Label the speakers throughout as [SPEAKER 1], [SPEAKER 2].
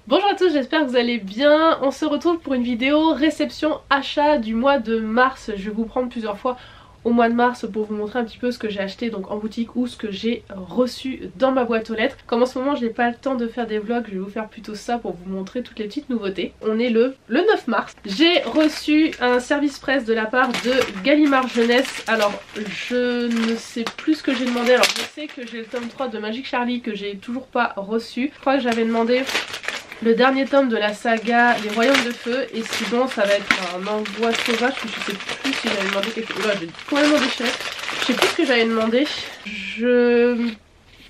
[SPEAKER 1] Bonjour à tous, j'espère que vous allez bien. On se retrouve pour une vidéo réception achat du mois de mars. Je vais vous prendre plusieurs fois au mois de mars pour vous montrer un petit peu ce que j'ai acheté donc en boutique ou ce que j'ai reçu dans ma boîte aux lettres. Comme en ce moment j'ai pas le temps de faire des vlogs, je vais vous faire plutôt ça pour vous montrer toutes les petites nouveautés. On est le 9 mars. J'ai reçu un service presse de la part de Gallimard Jeunesse. Alors je ne sais plus ce que j'ai demandé. Alors je sais que j'ai le tome 3 de Magic Charlie que j'ai toujours pas reçu. Je crois que j'avais demandé le dernier tome de la saga Les Royaumes de Feu, et sinon ça va être un envoi sauvage, que je sais plus si j'avais demandé quelque chose. Là j'ai complètement déchiré. Je sais plus ce que j'avais demandé. Je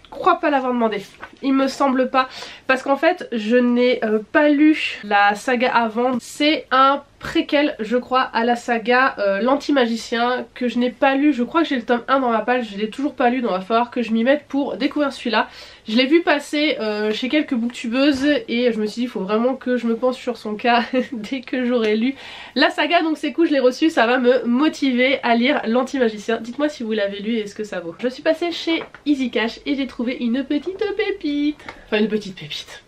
[SPEAKER 1] crois pas l'avoir demandé. Il me semble pas. Parce qu'en fait je n'ai pas lu la saga avant. C'est un préquel je crois à la saga l'anti-magicien que je n'ai pas lu. Je crois que j'ai le tome 1 dans ma page, je l'ai toujours pas lu, donc il va falloir que je m'y mette pour découvrir celui-là. Je l'ai vu passer chez quelques booktubeuses et je me suis dit il faut vraiment que je me penche sur son cas dès que j'aurai lu la saga, donc c'est cool, je l'ai reçu, ça va me motiver à lire l'anti-magicien. Dites-moi si vous l'avez lu et ce que ça vaut. Je suis passée chez Easy Cash et j'ai trouvé une petite pépite. Enfin une petite pépite.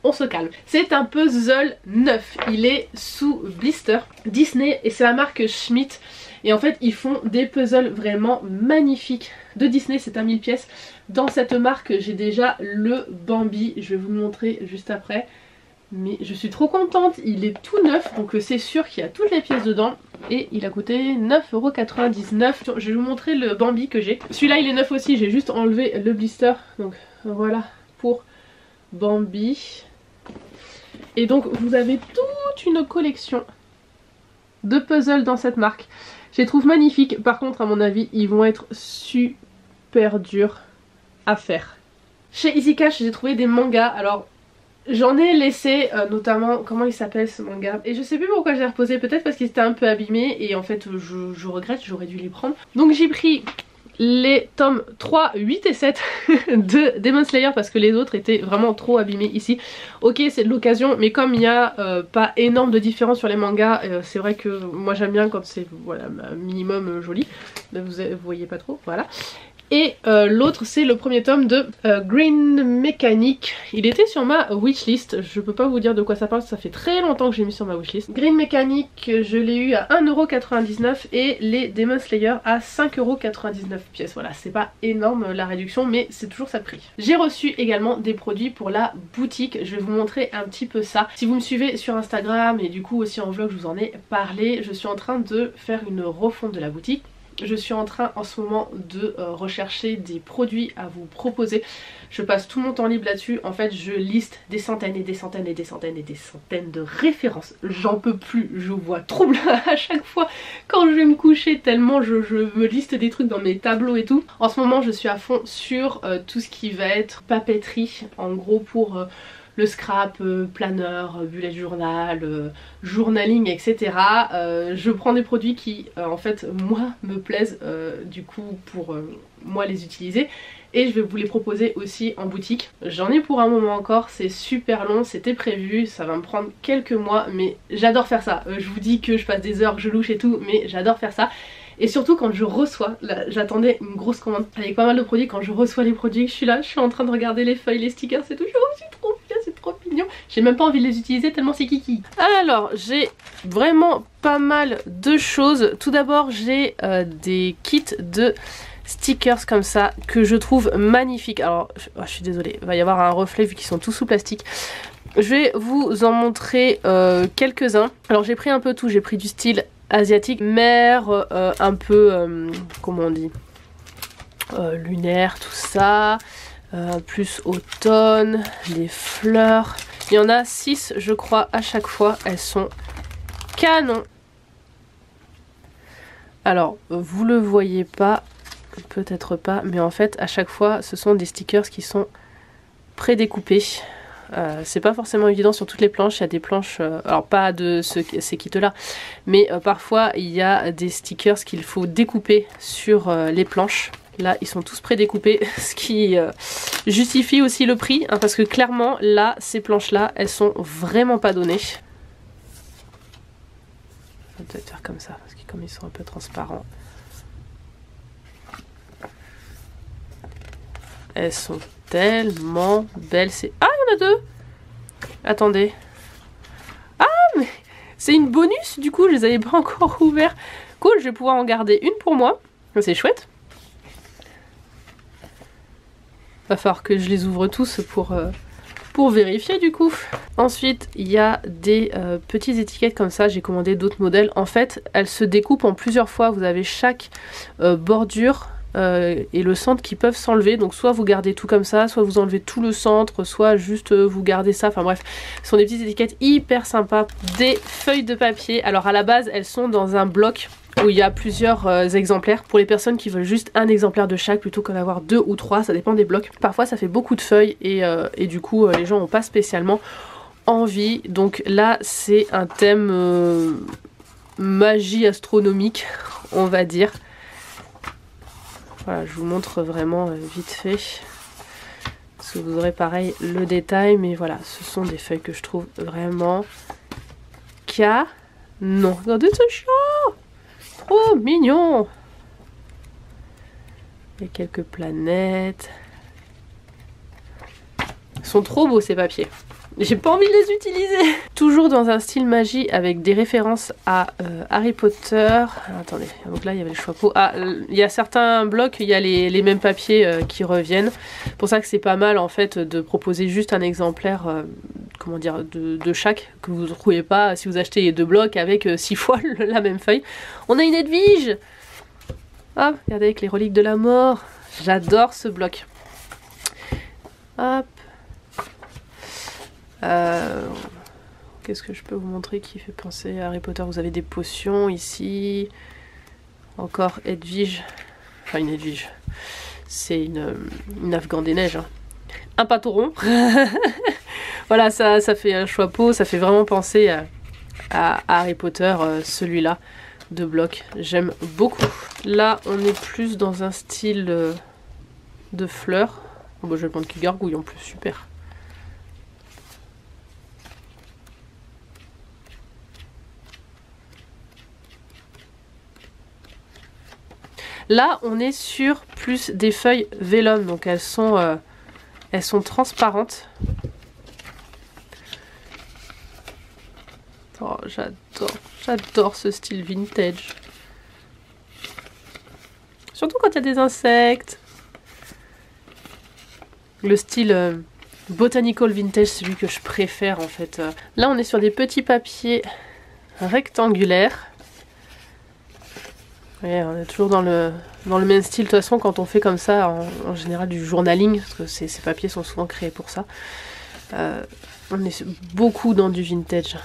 [SPEAKER 1] On se calme. C'est un puzzle neuf. Il est sous blister Disney et c'est la marque Schmidt. Et en fait ils font des puzzles vraiment magnifiques de Disney, c'est un 1000 pièces. Dans cette marque j'ai déjà le Bambi, je vais vous le montrer juste après. Mais je suis trop contente, il est tout neuf, donc c'est sûr qu'il y a toutes les pièces dedans. Et il a coûté 9,99 €. Je vais vous montrer le Bambi que j'ai. Celui-là il est neuf aussi, j'ai juste enlevé le blister. Donc voilà pour Bambi. Et donc vous avez toute une collection de puzzles dans cette marque. Je les trouve magnifiques, par contre à mon avis ils vont être super durs à faire. Chez Easy Cash j'ai trouvé des mangas, alors j'en ai laissé notamment, comment il s'appelle ce manga, et je sais plus pourquoi j'ai reposé, peut-être parce qu'il était un peu abîmé et en fait je regrette, j'aurais dû les prendre. Donc j'ai pris les tomes 3, 8 et 7 de Demon Slayer parce que les autres étaient vraiment trop abîmés ici. Ok c'est de l'occasion mais comme il n'y a pas énorme de différence sur les mangas, c'est vrai que moi j'aime bien quand c'est voilà, minimum joli. Vous voyez pas trop, voilà. Et l'autre c'est le premier tome de Green Mechanic. Il était sur ma wishlist, je peux pas vous dire de quoi ça parle, ça fait très longtemps que j'ai mis sur ma wishlist. Green Mechanic je l'ai eu à 1,99 € et les Demon Slayer à 5,99 € pièces. Voilà, c'est pas énorme la réduction mais c'est toujours ça de prix. J'ai reçu également des produits pour la boutique, je vais vous montrer un petit peu ça. Si vous me suivez sur Instagram et du coup aussi en vlog je vous en ai parlé, je suis en train de faire une refonte de la boutique. Je suis en train en ce moment de rechercher des produits à vous proposer. Je passe tout mon temps libre là-dessus. En fait je liste des centaines et des centaines et des centaines et des centaines de références. J'en peux plus, je vois trouble à chaque fois quand je vais me coucher tellement je me liste des trucs dans mes tableaux et tout. En ce moment je suis à fond sur tout ce qui va être papeterie. En gros pour le scrap, planeur, bullet journal, journaling, etc. Je prends des produits qui en fait moi me plaisent du coup pour moi les utiliser. Et je vais vous les proposer aussi en boutique. J'en ai pour un moment encore, c'est super long, c'était prévu, ça va me prendre quelques mois, mais j'adore faire ça. Je vous dis que je passe des heures, que je louche et tout, mais j'adore faire ça. Et surtout quand je reçois, là j'attendais une grosse commande avec pas mal de produits, quand je reçois les produits, je suis là, je suis en train de regarder les feuilles, les stickers, c'est toujours c'est trop bien, c'est trop mignon. J'ai même pas envie de les utiliser tellement c'est kiki. Alors j'ai vraiment pas mal de choses. Tout d'abord j'ai des kits de stickers comme ça que je trouve magnifiques. Alors je suis désolée, il va y avoir un reflet vu qu'ils sont tous sous plastique. Je vais vous en montrer quelques-uns. Alors j'ai pris un peu tout, j'ai pris du style asiatique, mer, un peu comment on dit, lunaire, tout ça, plus automne, les fleurs. Il y en a 6 je crois à chaque fois, elles sont canon. Alors vous le voyez pas, peut-être pas, mais en fait à chaque fois ce sont des stickers qui sont prédécoupés. C'est pas forcément évident sur toutes les planches, il y a des planches, alors pas de ces kits là, mais parfois il y a des stickers qu'il faut découper sur les planches. Là ils sont tous prédécoupés, ce qui justifie aussi le prix, hein, parce que clairement là ces planches là elles sont vraiment pas données. Je vais peut-être faire comme ça parce que comme ils sont un peu transparents, elles sont tellement belles. Ah il y en a deux. Attendez. Ah mais c'est une bonus du coup, je les avais pas encore ouverts. Cool, je vais pouvoir en garder une pour moi. C'est chouette. Va falloir que je les ouvre tous pour vérifier du coup. Ensuite il y a des petites étiquettes comme ça, j'ai commandé d'autres modèles. En fait elles se découpent en plusieurs fois, vous avez chaque bordure et le centre qui peuvent s'enlever, donc soit vous gardez tout comme ça, soit vous enlevez tout le centre, soit juste vous gardez ça, enfin bref, ce sont des petites étiquettes hyper sympas. Des feuilles de papier, alors à la base elles sont dans un bloc où il y a plusieurs exemplaires pour les personnes qui veulent juste un exemplaire de chaque plutôt qu'en avoir 2 ou 3, ça dépend des blocs. Parfois ça fait beaucoup de feuilles et du coup les gens n'ont pas spécialement envie. Donc là c'est un thème magie astronomique on va dire. Voilà, je vous montre vraiment vite fait. Parce que vous aurez pareil le détail, mais voilà, ce sont des feuilles que je trouve vraiment canon. Regardez ce chat! Trop mignon! Il y a quelques planètes. Ils sont trop beaux ces papiers. J'ai pas envie de les utiliser. Toujours dans un style magie avec des références à Harry Potter. Alors, attendez, donc là il y avait le chapeau. Ah, il y a certains blocs, il y a les mêmes papiers qui reviennent. C'est pour ça que c'est pas mal en fait de proposer juste un exemplaire comment dire, de chaque, que vous ne trouvez pas si vous achetez les 2 blocs avec 6 fois la même feuille. On a une Edwige. Ah, regardez avec les reliques de la mort. J'adore ce bloc. Hop. Qu'est-ce que je peux vous montrer qui fait penser à Harry Potter? Vous avez des potions ici. Encore Edwige. Enfin une Edwige. C'est une Afghan des neiges. Hein. Un pâteau. Voilà, ça fait un chapeau. Ça fait vraiment penser à Harry Potter, celui-là de bloc. J'aime beaucoup. Là, on est plus dans un style de fleurs. Oh, bah, je vais prendre qui gargouille en plus. Super. Là, on est sur plus des feuilles vélum, donc elles sont transparentes. Oh, j'adore ce style vintage. Surtout quand il y a des insectes. Le style botanical vintage, c'est celui que je préfère en fait. Là, on est sur des petits papiers rectangulaires. Ouais, on est toujours dans le même style. De toute façon, quand on fait comme ça, en général du journaling, parce que ces papiers sont souvent créés pour ça, on est beaucoup dans du vintage.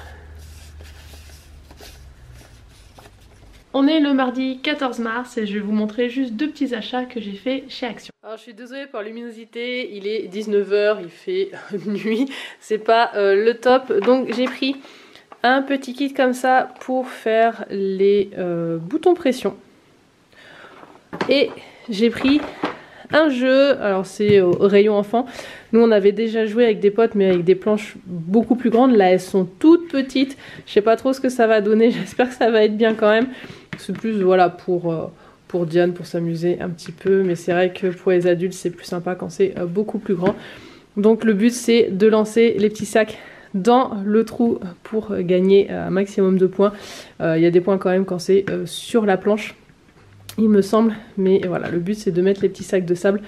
[SPEAKER 1] On est le mardi 14 mars et je vais vous montrer juste 2 petits achats que j'ai fait chez Action. Alors je suis désolée pour la luminosité, il est 19 h, il fait nuit, c'est pas le top. Donc j'ai pris un petit kit comme ça pour faire les boutons pression. Et j'ai pris un jeu, alors c'est au rayon enfant. Nous on avait déjà joué avec des potes mais avec des planches beaucoup plus grandes. Là elles sont toutes petites, je sais pas trop ce que ça va donner, j'espère que ça va être bien quand même. C'est plus voilà pour Diane, pour s'amuser un petit peu, mais c'est vrai que pour les adultes c'est plus sympa quand c'est beaucoup plus grand. Donc le but c'est de lancer les petits sacs dans le trou pour gagner un maximum de points. Il y a des points quand même quand c'est sur la planche, il me semble, mais voilà, le but c'est de mettre les petits sacs de sable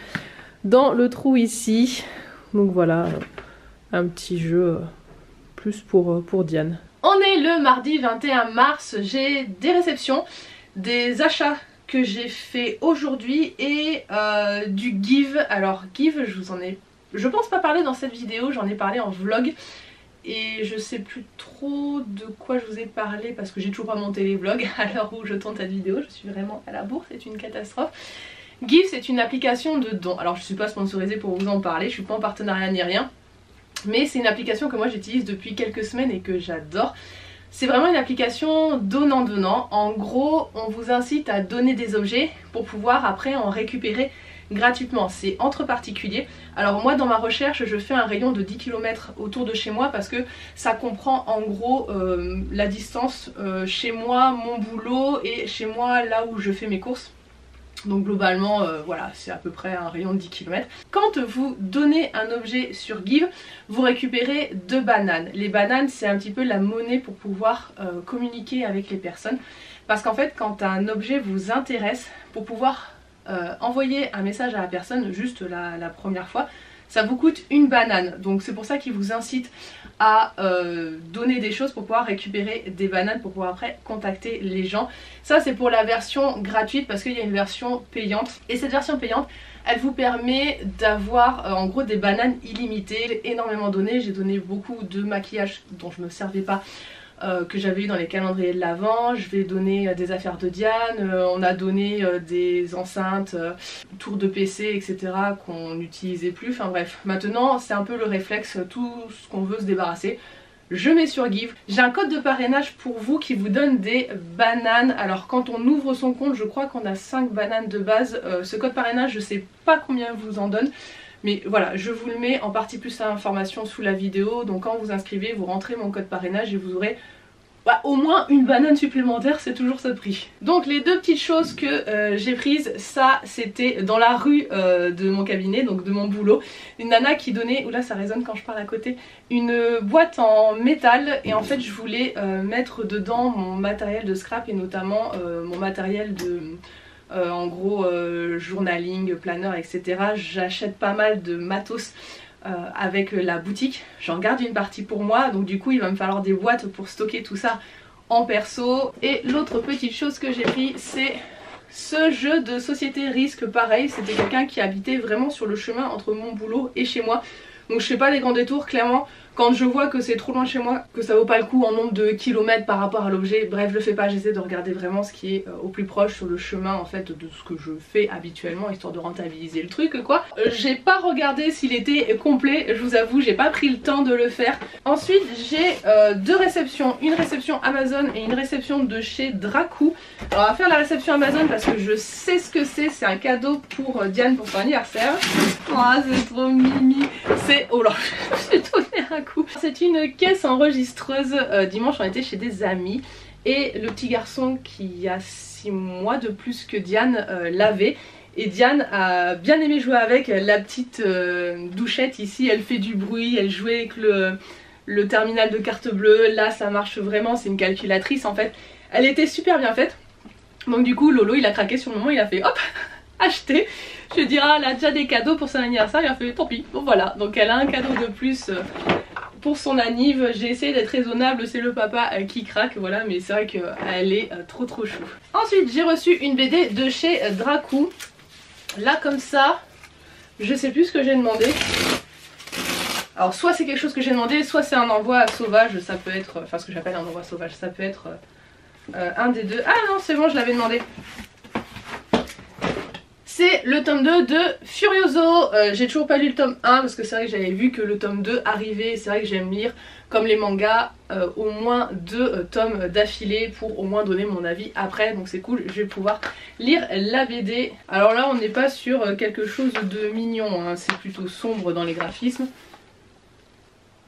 [SPEAKER 1] dans le trou ici. Donc voilà, un petit jeu plus pour Diane. On est le mardi 21 mars, j'ai des réceptions, des achats que j'ai fait aujourd'hui et du give. Alors give, je pense pas parler dans cette vidéo, j'en ai parlé en vlog. Et je sais plus trop de quoi je vous ai parlé parce que j'ai toujours pas monté les vlogs à l'heure où je tourne cette vidéo, je suis vraiment à la bourre, c'est une catastrophe. Give, c'est une application de dons. Alors je suis pas sponsorisée pour vous en parler, je suis pas en partenariat ni rien. Mais c'est une application que moi j'utilise depuis quelques semaines et que j'adore. C'est vraiment une application donnant-donnant. En gros, on vous incite à donner des objets pour pouvoir après en récupérer gratuitement. C'est entre particuliers. Alors moi dans ma recherche je fais un rayon de 10 km autour de chez moi parce que ça comprend en gros la distance chez moi, mon boulot et chez moi là où je fais mes courses. Donc globalement, voilà, c'est à peu près un rayon de 10 km. Quand vous donnez un objet sur Give, vous récupérez 2 bananes. Les bananes, c'est un petit peu la monnaie pour pouvoir communiquer avec les personnes. Parce qu'en fait, quand un objet vous intéresse, pour pouvoir envoyer un message à la personne, juste la première fois, ça vous coûte 1 banane. Donc c'est pour ça qu'ils vous incitent à donner des choses pour pouvoir récupérer des bananes pour pouvoir après contacter les gens. Ça c'est pour la version gratuite parce qu'il y a une version payante. Et cette version payante, elle vous permet d'avoir en gros des bananes illimitées, énormément données. J'ai donné beaucoup de maquillage dont je ne me servais pas, que j'avais eu dans les calendriers de l'Avent. Je vais donner des affaires de Diane, on a donné des enceintes, tours de PC, etc. qu'on n'utilisait plus. Enfin bref, maintenant c'est un peu le réflexe, tout ce qu'on veut se débarrasser. Je mets sur Give. J'ai un code de parrainage pour vous qui vous donne des bananes. Alors quand on ouvre son compte, je crois qu'on a 5 bananes de base. Ce code parrainage, je sais pas combien vous en donne. Mais voilà, je vous le mets en partie plus à information sous la vidéo. Donc quand vous inscrivez, vous rentrez mon code parrainage et vous aurez au moins 1 banane supplémentaire, c'est toujours ça de prix. Donc les 2 petites choses que j'ai prises, ça c'était dans la rue de mon cabinet, donc de mon boulot. Une nana qui donnait, oula ça résonne quand je parle à côté, une boîte en métal. Et en fait je voulais mettre dedans mon matériel de scrap et notamment mon matériel de... en gros journaling, planeur, etc. J'achète pas mal de matos avec la boutique. J'en garde une partie pour moi, donc du coup il va me falloir des boîtes pour stocker tout ça en perso. Et l'autre petite chose que j'ai pris, c'est ce jeu de société risque. Pareil, c'était quelqu'un qui habitait vraiment sur le chemin entre mon boulot et chez moi. Donc je fais pas des grands détours, clairement. Quand je vois que c'est trop loin de chez moi, que ça vaut pas le coup en nombre de kilomètres par rapport à l'objet, bref je le fais pas, j'essaie de regarder vraiment ce qui est au plus proche sur le chemin en fait de ce que je fais habituellement, histoire de rentabiliser le truc quoi. J'ai pas regardé s'il était complet, je vous avoue, j'ai pas pris le temps de le faire. Ensuite j'ai 2 réceptions, une réception Amazon et une réception de chez Dracou. Alors on va faire la réception Amazon parce que je sais ce que c'est un cadeau pour Diane pour son anniversaire. Oh c'est trop mimi, c'est... oh là, j'ai donné un coup. C'est une caisse enregistreuse, dimanche on était chez des amis et le petit garçon qui a 6 mois de plus que Diane l'avait. Et Diane a bien aimé jouer avec la petite douchette ici, elle fait du bruit, elle jouait avec le terminal de carte bleue, là ça marche vraiment, c'est une calculatrice en fait. Elle était super bien faite, donc du coup Lolo il a craqué sur le moment, il a fait hop, acheter. Je lui ai dit ah elle a déjà des cadeaux pour son anniversaire, il a fait tant pis, bon voilà, donc elle a un cadeau de plus pour son anniv. J'ai essayé d'être raisonnable, c'est le papa qui craque, voilà, mais c'est vrai qu'elle est trop chou. Ensuite j'ai reçu une BD de chez Dracou. Là comme ça, je sais plus ce que j'ai demandé. Alors soit c'est quelque chose que j'ai demandé, soit c'est un envoi sauvage, ça peut être, enfin ce que j'appelle un envoi sauvage, ça peut être un des deux. Ah non c'est bon, je l'avais demandé. C'est le tome 2 de Furioso. J'ai toujours pas lu le tome 1 parce que c'est vrai que j'avais vu que le tome 2 arrivait. C'est vrai que j'aime lire, comme les mangas, au moins 2 tomes d'affilée pour au moins donner mon avis après. Donc c'est cool, je vais pouvoir lire la BD. Alors là on n'est pas sur quelque chose de mignon, hein. C'est plutôt sombre dans les graphismes.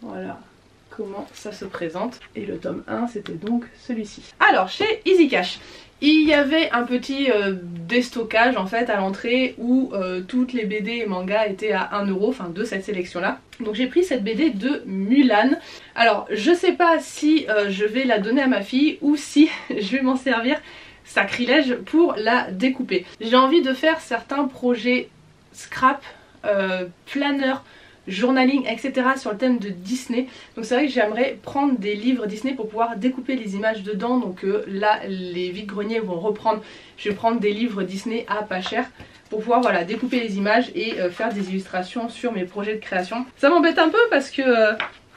[SPEAKER 1] Voilà comment ça se présente. Et le tome 1 c'était donc celui-ci. Alors chez Easy Cash, il y avait un petit déstockage en fait à l'entrée où toutes les BD et mangas étaient à 1 €, enfin de cette sélection là. Donc j'ai pris cette BD de Mulan. Alors je sais pas si je vais la donner à ma fille ou si je vais m'en servir, sacrilège, pour la découper. J'ai envie de faire certains projets scrap, planeur, journaling, etc. sur le thème de Disney. Donc c'est vrai que j'aimerais prendre des livres Disney pour pouvoir découper les images dedans. Donc là les vide-greniers vont reprendre, je vais prendre des livres Disney à pas cher pour pouvoir voilà, découper les images et faire des illustrations sur mes projets de création. Ça m'embête un peu parce que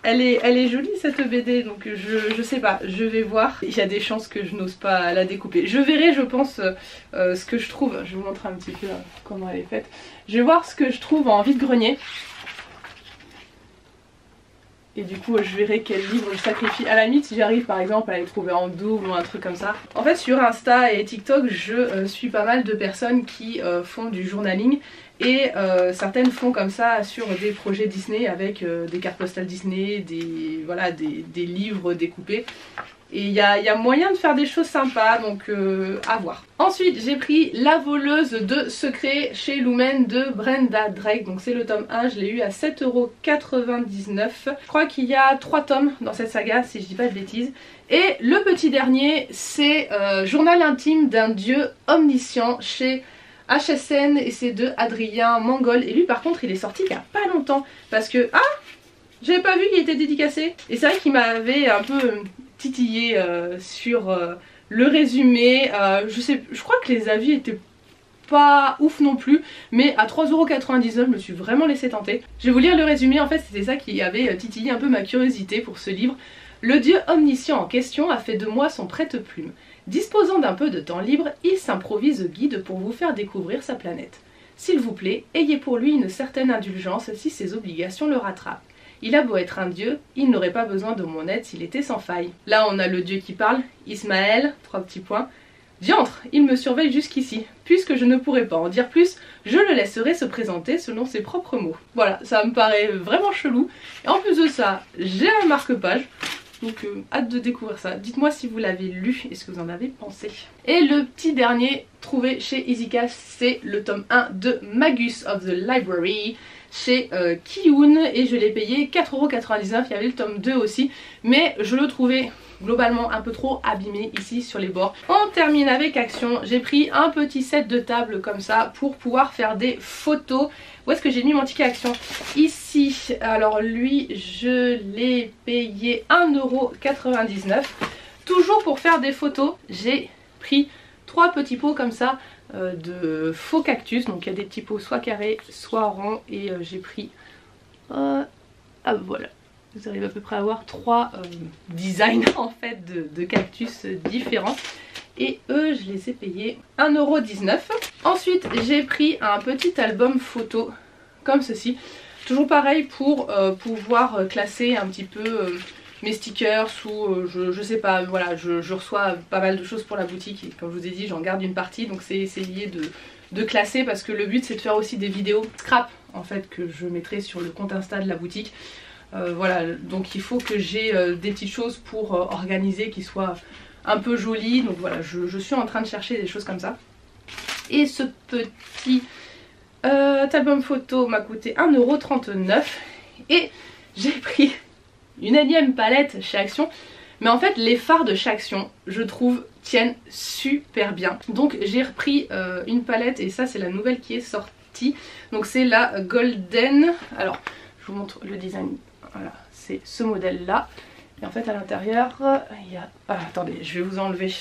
[SPEAKER 1] elle est jolie cette BD, donc je sais pas, je vais voir. Il y a des chances que je n'ose pas la découper. Je verrai, je pense, ce que je trouve. Je vais vous montrer un petit peu comment elle est faite. Je vais voir ce que je trouve en vide-grenier. Et du coup je verrai quel livre je sacrifie. À la limite si j'arrive par exemple à les trouver en double ou un truc comme ça. En fait sur Insta et TikTok je suis pas mal de personnes qui font du journaling. Et certaines font comme ça sur des projets Disney avec des cartes postales Disney, voilà, des livres découpés. Et il y a moyen de faire des choses sympas, donc à voir. Ensuite j'ai pris La voleuse de secrets chez Lumen de Brenda Drake. Donc c'est le tome 1, je l'ai eu à 7,99 €. Je crois qu'il y a 3 tomes dans cette saga si je dis pas de bêtises. Et le petit dernier c'est Journal intime d'un dieu omniscient chez HSN et c'est de Adrien Mangold. Et lui par contre il est sorti il y a pas longtemps parce que... Ah, j'avais pas vu qu'il était dédicacé. Et c'est vrai qu'il m'avait un peu titillé sur le résumé. Je crois que les avis étaient pas ouf non plus, mais à 3,99 € je me suis vraiment laissé tenter. Je vais vous lire le résumé, en fait c'était ça qui avait titillé un peu ma curiosité pour ce livre. Le dieu omniscient en question a fait de moi son prête-plume. Disposant d'un peu de temps libre, il s'improvise guide pour vous faire découvrir sa planète. S'il vous plaît, ayez pour lui une certaine indulgence si ses obligations le rattrapent. Il a beau être un dieu, il n'aurait pas besoin de mon aide s'il était sans faille. Là on a le dieu qui parle, Ismaël, 3 petits points. Diantre, il me surveille jusqu'ici. Puisque je ne pourrais pas en dire plus, je le laisserai se présenter selon ses propres mots. Voilà, ça me paraît vraiment chelou. Et en plus de ça, j'ai un marque-page. Donc hâte de découvrir ça. Dites-moi si vous l'avez lu et ce que vous en avez pensé. Et le petit dernier trouvé chez EasyCash, c'est le tome 1 de Magus of the Library chez Kiun et je l'ai payé 4,99 €. Il y avait le tome 2 aussi, mais je le trouvais globalement un peu trop abîmé ici sur les bords. On termine avec Action. J'ai pris un petit set de table comme ça pour pouvoir faire des photos. Où est-ce que j'ai mis mon ticket Action? Ici. Alors lui je l'ai payé 1,99 €. Toujours pour faire des photos, j'ai pris 3 petits pots comme ça de faux cactus. Donc il y a des petits pots soit carrés soit ronds et j'ai pris voilà, vous arrivez à peu près à voir 3 designs en fait de cactus différents et eux je les ai payés 1,19 €. Ensuite j'ai pris un petit album photo comme ceci, toujours pareil pour pouvoir classer un petit peu mes stickers ou je sais pas, voilà, je reçois pas mal de choses pour la boutique et comme je vous ai dit j'en garde une partie, donc c'est essayer de classer parce que le but c'est de faire aussi des vidéos scrap en fait que je mettrai sur le compte Insta de la boutique. Voilà, donc il faut que j'ai des petites choses pour organiser qui soient un peu jolies, donc voilà, je suis en train de chercher des choses comme ça. Et ce petit album photo m'a coûté 1,39 € et j'ai pris une énième palette chez Action, mais en fait les fards de chez Action je trouve tiennent super bien, donc j'ai repris une palette et ça c'est la nouvelle qui est sortie, donc c'est la Golden. Alors je vous montre le design, voilà, c'est ce modèle là et en fait à l'intérieur il y a... Ah, attendez, je vais vous enlever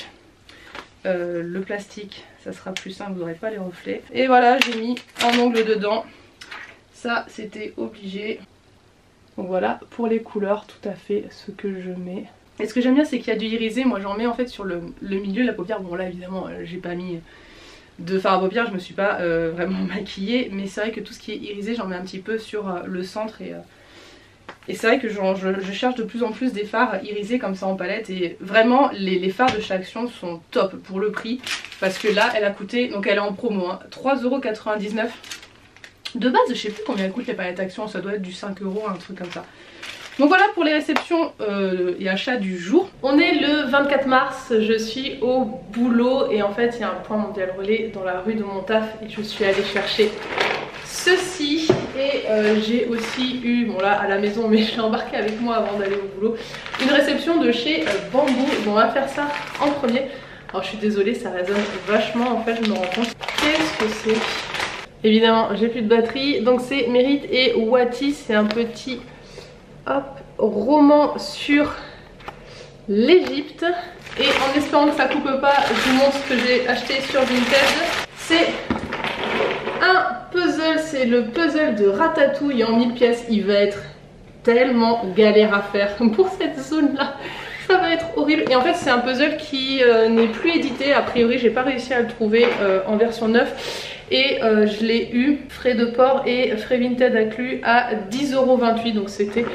[SPEAKER 1] le plastique, ça sera plus simple, vous n'aurez pas les reflets. Et voilà, j'ai mis un ongle dedans, ça c'était obligé. Donc voilà, pour les couleurs, tout à fait ce que je mets. Et ce que j'aime bien c'est qu'il y a du irisé, moi j'en mets en fait sur le milieu de la paupière. Bon là évidemment j'ai pas mis de fard à paupières, je me suis pas vraiment maquillée, mais c'est vrai que tout ce qui est irisé j'en mets un petit peu sur le centre et c'est vrai que je cherche de plus en plus des fards irisés comme ça en palette et vraiment les fards de chez Action sont top pour le prix parce que là elle a coûté, donc elle est en promo, hein, 3,99 €. De base je sais plus combien coûtent les palettes Action, ça doit être du 5 €, un truc comme ça. Donc voilà pour les réceptions et achats du jour. On est le 24 mars, je suis au boulot et en fait il y a un point mondial relais dans la rue de mon taf et je suis allée chercher ceci et j'ai aussi eu, bon là à la maison mais je l'ai embarqué avec moi avant d'aller au boulot, une réception de chez Bamboo. Bon, on va faire ça en premier. Alors je suis désolée, ça résonne vachement en fait, je me rends compte. Qu'est-ce que c'est? Évidemment j'ai plus de batterie, donc c'est Merit et Wati, c'est un petit roman sur l'Égypte et en espérant que ça coupe pas, je vous montre ce que j'ai acheté sur Vinted. C'est un puzzle, c'est le puzzle de Ratatouille en 1000 pièces, il va être tellement galère à faire pour cette zone là, ça va être horrible. Et en fait c'est un puzzle qui n'est plus édité, a priori j'ai pas réussi à le trouver en version 9 et je l'ai eu frais de port et frais Vinted inclus à 10,28 €, donc c'était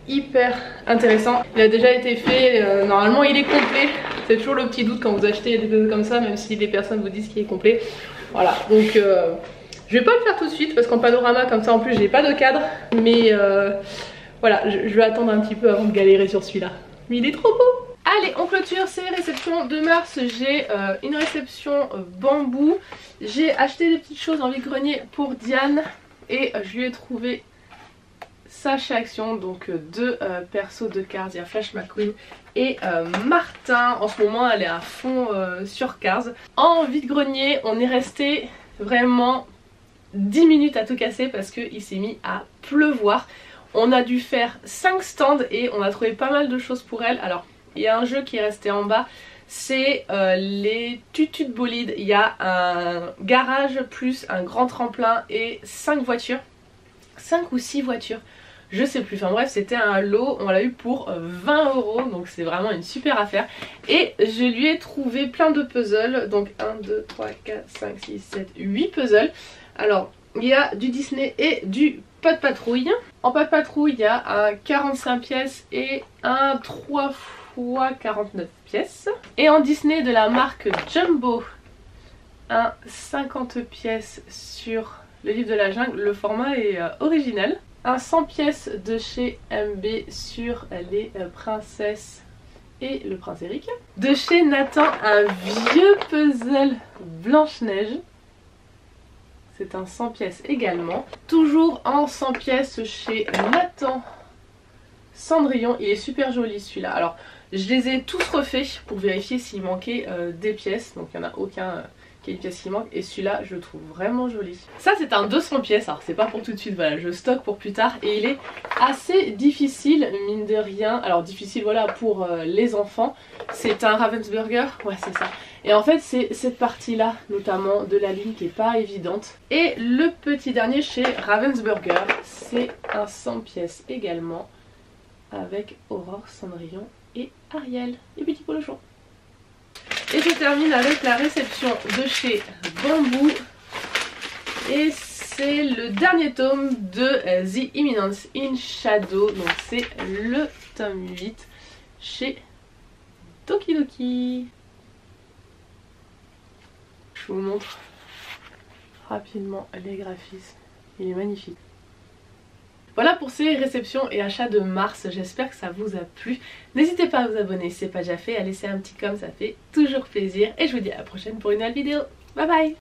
[SPEAKER 1] hyper intéressant. Il a déjà été fait, normalement il est complet, c'est toujours le petit doute quand vous achetez des puzzles comme ça même si les personnes vous disent qu'il est complet. Voilà, donc je vais pas le faire tout de suite parce qu'en panorama comme ça en plus j'ai pas de cadre, mais voilà, je vais attendre un petit peu avant de galérer sur celui-là. Mais il est trop beau! Allez, on clôture ces réceptions de mars. J'ai une réception bambou. J'ai acheté des petites choses en vide-grenier pour Diane et je lui ai trouvé ça chez Action, donc deux persos de cards, il y a Flash McQueen et Martin. En ce moment elle est à fond sur cards. En vide-grenier on est resté vraiment 10 minutes à tout casser parce qu'il s'est mis à pleuvoir. On a dû faire 5 stands et on a trouvé pas mal de choses pour elle. Alors il y a un jeu qui est resté en bas, c'est les tutus de bolide. Il y a un garage plus un grand tremplin et 5 voitures, 5 ou 6 voitures, je sais plus, enfin bref c'était un lot, on l'a eu pour 20 €, donc c'est vraiment une super affaire. Et je lui ai trouvé plein de puzzles, donc 1, 2, 3, 4, 5, 6, 7, 8 puzzles. Alors il y a du Disney et du Pas de Patrouille. En Pas de Patrouille il y a un 45 pièces et un 3 x 49 pièces. Et en Disney de la marque Jumbo, un 50 pièces sur le livre de la jungle, le format est original. Un 100 pièces de chez MB sur les princesses et le prince Eric. De chez Nathan, un vieux puzzle Blanche-Neige. C'est un 100 pièces également. Toujours en 100 pièces chez Nathan Cendrillon. Il est super joli celui-là. Alors je les ai tous refaits pour vérifier s'il manquait des pièces. Donc il n'y en a aucun qui a une pièce qui manque. Et celui-là je le trouve vraiment joli. Ça c'est un 200 pièces. Alors c'est pas pour tout de suite, voilà, je stocke pour plus tard. Et il est assez difficile mine de rien. Alors difficile voilà pour les enfants. C'est un Ravensburger, ouais c'est ça. Et en fait c'est cette partie là notamment de la ligne qui est pas évidente. Et le petit dernier chez Ravensburger, c'est un 100 pièces également avec Aurore, Cendrillon et Ariel et Petit Polochon. Et je termine avec la réception de chez Bamboo. Et c'est le dernier tome de The Imminence in Shadow. Donc c'est le tome 8 chez Tokidoki. Je vous montre rapidement les graphismes. Il est magnifique. Voilà pour ces réceptions et achats de mars, j'espère que ça vous a plu. N'hésitez pas à vous abonner si ce n'est pas déjà fait, à laisser un petit comme, ça fait toujours plaisir. Et je vous dis à la prochaine pour une nouvelle vidéo. Bye bye!